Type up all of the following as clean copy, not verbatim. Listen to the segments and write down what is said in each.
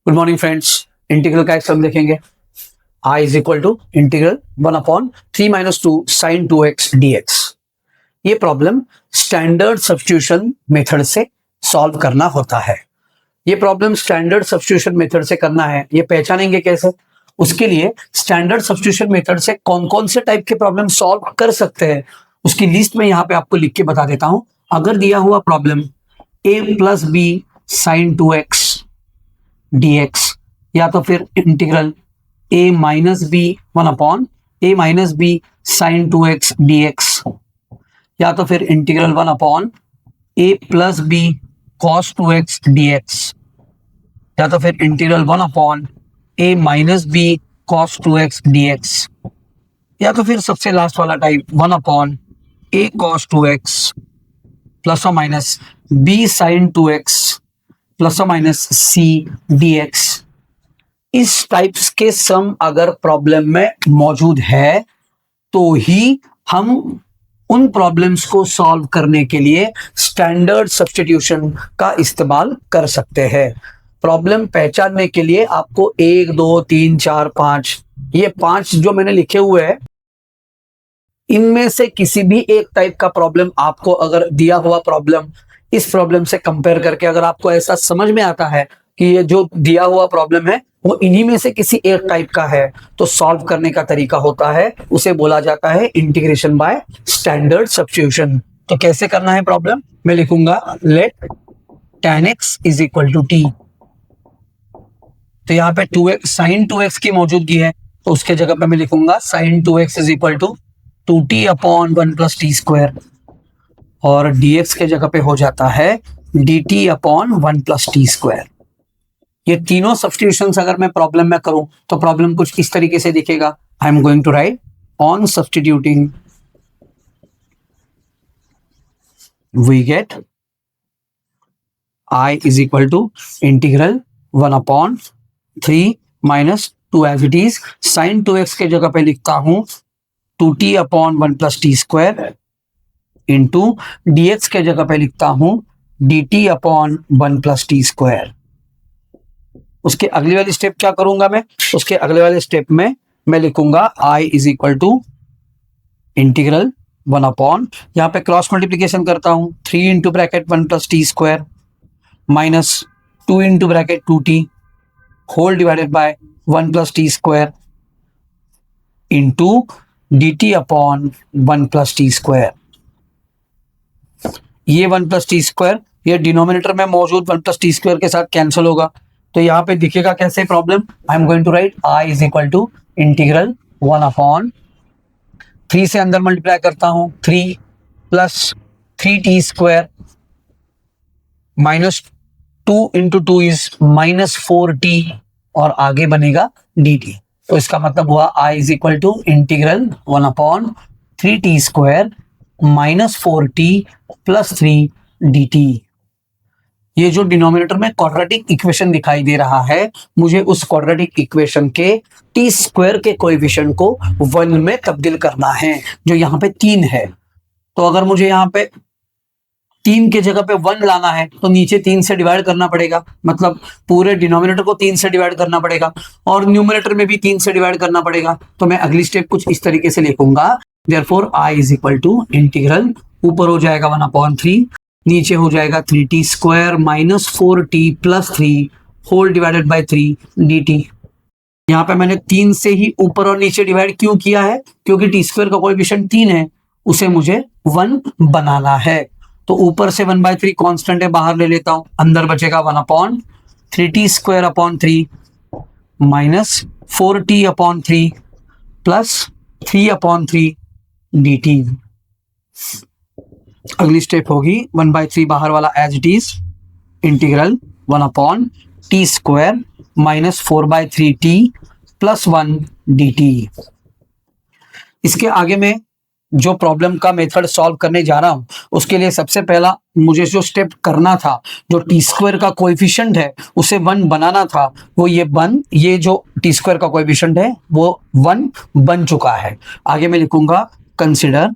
Good morning friends. Integral का एक सम देखेंगे। I is equal to integral 1/3 - 2 sin 2x dx। ये प्रॉब्लम स्टैंडर्ड सब्स्टिट्यूशन मेथड से सॉल्व करना होता है। ये प्रॉब्लम स्टैंडर्ड सब्स्टिट्यूशन मेथड से करना है। ये पहचानेंगे कैसे? उसके लिए स्टैंडर्ड सब्स्टिट्यूशन मेथड से कौन कौन से टाइप के प्रॉब्लम सॉल्व कर सकते हैं उसकी लिस्ट में यहाँ पे आपको लिख के बता देता हूं। अगर दिया हुआ problem a + b sin 2x dx या तो फिर integral a - b 1/a - b sin 2x dx या तो फिर integral 1/a + b cos 2x dx या तो फिर integral 1/a - b cos 2x dx या तो फिर सबसे लास्ट वाला type 1/a cos 2x plus और minus b sin 2x plus और माइनस c dx। इस टाइप्स के सम अगर प्रॉब्लम में मौजूद है तो ही हम उन प्रॉब्लम्स को सॉल्व करने के लिए स्टैंडर्ड सब्स्टिट्यूशन का इस्तेमाल कर सकते हैं। प्रॉब्लम पहचानने के लिए आपको 1 2 3 4 5 ये 5 जो मैंने लिखे हुए हैं, इनमें से किसी भी एक टाइप का प्रॉब्लम आपको अगर दिया हुआ प्रॉब्लम इस प्रॉब्लम से कंपेयर करके अगर आपको ऐसा समझ में आता है कि ये जो दिया हुआ प्रॉब्लम है वो इन्हीं में से किसी एक टाइप का है, तो सॉल्व करने का तरीका होता है, उसे बोला जाता है इंटीग्रेशन बाय स्टैंडर्ड सब्स्टिट्यूशन। तो कैसे करना है प्रॉब्लम? मैं लिखूंगा let tan x is equal to t। तो यहाँ पे 2x sin 2x की मौजूदगी है, तो उसके जगह पे मैं लिखूंगा sin 2x is equal to 2t/1 + t²। और dx के जगह पे हो जाता है dt/1 + t²। ये तीनों सब्स्टिट्यूशंस अगर मैं प्रॉब्लम में करूं तो प्रॉब्लम कुछ इस तरीके से दिखेगा। I am going to write on substituting we get I is equal to integral 1/3 - 2 as it is. sin 2x के जगह पे लिखता हूं 2t/1 + t² इंटू dx के जगह पे लिखता हूं dt/1 + t²। उसके अगली वाली स्टेप क्या करूंगा मैं? उसके अगले वाले स्टेप में मैं लिखूंगा I is equal to integral 1/, यहां पे क्रॉस मल्टीप्लीकेशन करता हूं 3 into bracket 1 + t² minus 2 into bracket 2t whole divided by 1 + t² into dt/1 + t²। ये 1 + t² ये डिनोमिनेटर में मौजूद 1 + t² के साथ कैंसिल होगा, तो यहाँ पे दिखेगा कैसे problem? I am going to write I is equal to integral 1/3 से अंदर मल्टीप्लाई करता हूं 3 + 3t² minus 2 into 2 is -4t और आगे बनेगा dt। तो इसका मतलब हुआ I is equal to integral 1/3t² -4t + 3 dt। ये जो डिनोमिनेटर में क्वाड्रेटिक इक्वेशन दिखाई दे रहा है, मुझे उस क्वाड्रेटिक इक्वेशन के t² के कोएफिशिएंट को 1 में तब्दील करना है, जो यहाँ पे 3 है। तो अगर मुझे यहाँ पे 3 के जगह पे 1 लाना है तो नीचे 3 से डिवाइड करना पड़ेगा, मतलब पूरे डिनोमिनेटर को 3 से डिवाइड करना पड़ेगा और न्यूमरेटर में भी 3 से डिवाइड करना पड़ेगा। तो मैं अगली स्टेप कुछ इस तरीके से लिखूंगा, therefore I is equal to integral ऊपर हो जाएगा 1/3 नीचे हो जाएगा 3t² -4t + 3 whole divided bye 3 dt। यहाँ पे मैंने 3 से ही ऊपर और नीचे डिवाइड क्यों किया है? क्योंकि t² का कोएफिशिएंट 3 है, उसे मुझे 1 बनाना है। तो ऊपर से 1/3 कांस्टेंट है, बाहर ले लेता हूं, अंदर बचेगा 1/3t² minus 4t/3 plus 3/3 dt। अगली स्टेप होगी 1/3 बाहर वाला as it is integral 1/t² -4/3t + 1 dt। इसके आगे में जो प्रॉब्लम का मेथड सॉल्व करने जा रहा हूं उसके लिए सबसे पहला मुझे जो स्टेप करना था, जो t² का कोएफिशिएंट है उसे 1 बनाना था, वो ये जो t² का कोएफिशिएंट है वो 1 बन चुका है। आगे मैं लिखूंगा consider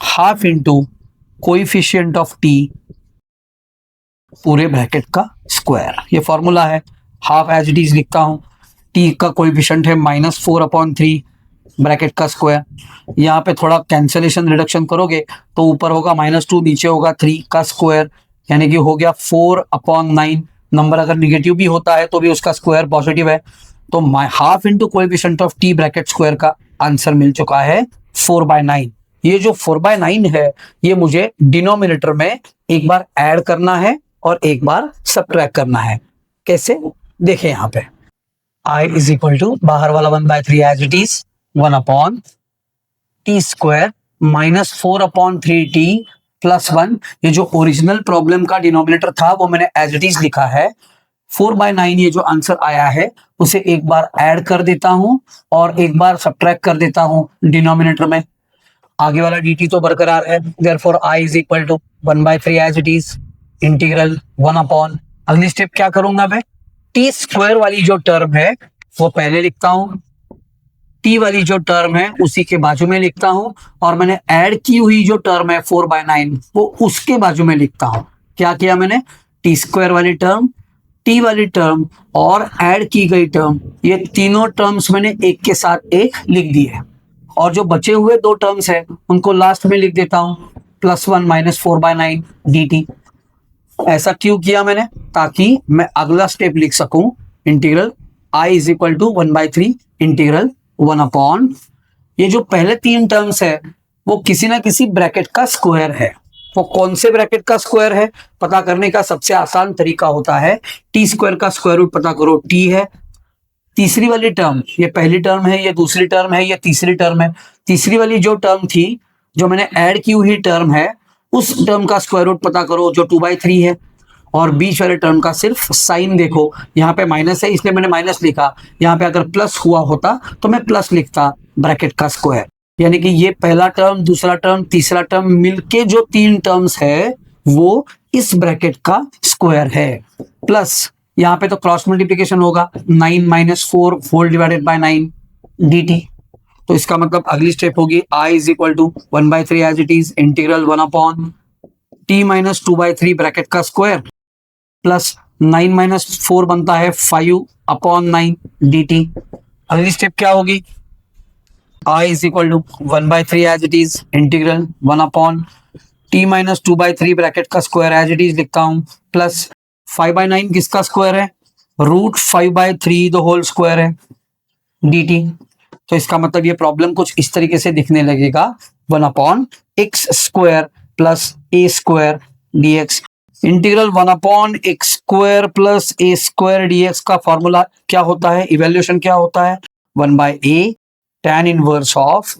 half into coefficient of t पूरे ब्रैकेट का स्क्वायर। ये फॉर्मूला है, हाफ एज इट इज लिखता हूं। टी का कोएफिशिएंट है -4/3 ब्रैकेट का स्क्वायर। यहाँ पे थोड़ा कैंसलेशन रिडक्शन करोगे तो ऊपर होगा -2, नीचे होगा 3 का स्क्वायर, यानी कि हो गया 4/9। नंबर अगर निगेटिव भी होता है तो भी उसका स्क्वायर पॉजिटिव है, तो half into coefficient of T bracket square का आंसर मिल चुका है 4/9। ये जो 4/9 है ये मुझे डिनोमिनेटर में एक बार ऐड करना है और एक बार सब्ट्रैक्ट करना है। कैसे, देखें यहाँ पे I इज इक्वल टू बाहर वाला 1/3 as it is 1/t square -4/3t plus 1। ये जो ओरिजिनल प्रॉब्लम का डिनोमिनेटर था वो मैंने एज इट इज लिखा है। 4/9 ये जो आंसर आया है उसे एक बार ऐड कर देता हूं और एक बार सब्ट्रैक्ट कर देता हूं डिनोमिनेटर में। आगे वाला dt तो बरकरार है, therefore I is equal to 1/3 as it is integral 1 अगली स्टेप क्या करूंगा मैं, टी स्क्वायर वाली जो टर्म है वो पहले लिखता हूं, टी वाली जो टर्म है उसी के बाजू में लिखता हूं, और मैंने ऐड की हुई जो टर्म है 4/9 वो उसके बाजू में लिखता हूं। क्या किया मैंने, टी स्क्वायर वाली टर्म, टी वाली टर्म और ऐड की गई टर्म, ये तीनों टर्म्स मैंने एक के साथ एक लिख दी है, और जो बचे हुए दो टर्म्स है उनको लास्ट में लिख देता हूं, +1 -4/9 dt। ऐसा क्यों किया मैंने, ताकि मैं अगला स्टेप लिख सकूं, integral I is equal to 1/3 integral 1 ये जो पहले तीन टर्म्स है वो किसी ना किसी ब्रैकेट का स्क्वायर है। वो कौन से ब्रैकेट का स्क्वायर है पता करने का सबसे आसान तरीका होता है, टी स्क्वायर का स्क्वायर रूट पता करो, टी है। तीसरी वाली टर्म, ये पहली टर्म है, ये दूसरी टर्म है, ये तीसरी टर्म है। तीसरी वाली जो टर्म थी, जो मैंने ऐड की हुई टर्म है, उस टर्म का स्क्वायर रूट पता करो जो 2/3 है। और बीच वाले टर्म का सिर्फ साइन देखो, यहाँ पे माइनस है इसलिए मैंने माइनस लिखा, यहाँ पे अगर प्लस हुआ होता तो मैं प्लस लिखता ब्रैकेट का स्क्वायर। यानी कि ये पहला टर्म, दूसरा टर्म, तीसरा टर्म मिलके जो तीन टर्म्स है वो इस ब्रैकेट का स्क्वायर है। प्लस यहाँ पे तो क्रॉस मल्टीप्लीकेशन होगा, 9 - 4 होल डिवाइडेड बाय 9 dt। तो इसका मतलब अगली स्टेप होगी I is equal to 1/3 as it is integral 1/t -2/3 bracket का स्क्वायर प्लस 9 - 4 बनता है 5/9 dt। अगली स्टेप क्या होगी, I is equal to 1/3 as it is integral 1/t -2/3 bracket का स्क्वायर एज इट इज लिखता हूं, प्लस 5/9 किसका स्क्वायर है, √5/3 द होल स्क्वायर है dt। तो इसका मतलब ये प्रॉब्लम कुछ इस तरीके से दिखने लगेगा, 1/x square plus a square dx। Integral 1/x square plus a square dx का फॉर्मूला क्या होता है, इवेल्यूशन क्या होता है, 1/a tan inverse of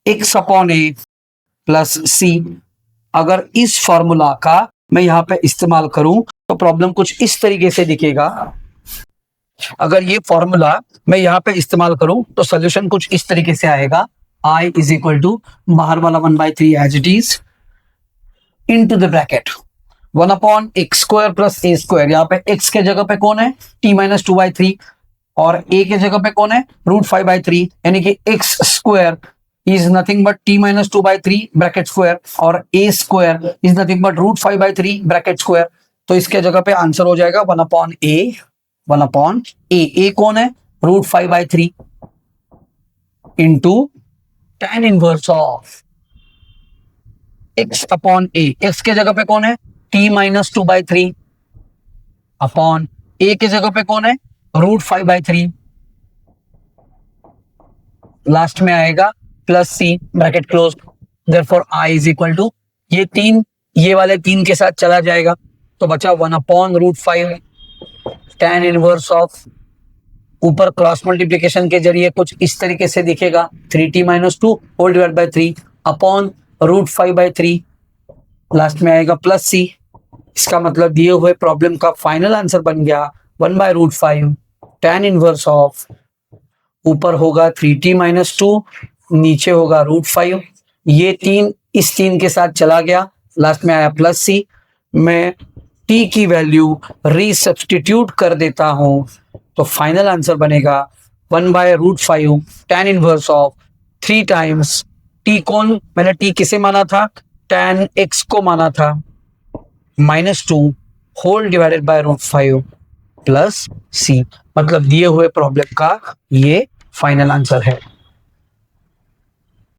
x/a plus c। अगर इस फॉर्मूला का मैं यहाँ पे इस्तेमाल करूं तो प्रॉब्लम कुछ इस तरीके से दिखेगा। अगर ये फॉर्मूला मैं यहाँ पे इस्तेमाल करूं तो सोल्यूशन कुछ इस तरीके से आएगा, I इज इक्वल टू बाहर वाला 1/3 as it is into the bracket 1/x square plus a square. यहाँ पे x के जगह पे कौन है, t -2/3, और a के जगह पे कौन है, √5/3, यानी कि x square is nothing but t -2/3 bracket square, और a square is nothing but √5/3 bracket square. तो इसके जगह पे आंसर हो जाएगा 1/a। a कौन है, √5/3 into tan inverse of x/a। x के जगह पे कौन है, t -2/3 अपॉन a के जगह पे कौन है, √5/3, लास्ट में आएगा plus c bracket close. Therefore I is equal to ये तीन, ये वाले तीन के साथ चला जाएगा तो बचा 1/√5 tan इनवर्स ऑफ, ऊपर क्रॉस मल्टीप्लिकेशन के जरिए कुछ इस तरीके से दिखेगा, 3t - 2 whole divide by 3 upon √5/3, last में आएगा प्लस c। इसका मतलब दिए हुए प्रॉब्लम का फाइनल आंसर बन गया 1/√5 tan इनवर्स ऑफ, ऊपर होगा 3t - 2, नीचे होगा √5, ये तीन इस तीन के साथ चला गया, लास्ट में आया प्लस c। मैं t की वैल्यू रीसब्स्टिट्यूट कर देता हूं तो फाइनल आंसर बनेगा 1/√5 tan inverse of 3 times t। कौन, मैंने t किसे माना था, tan x को माना था, -2 होल डिवाइडेड बाय √5 प्लस सी, मतलब दिए हुए प्रॉब्लम का ये फाइनल आंसर है।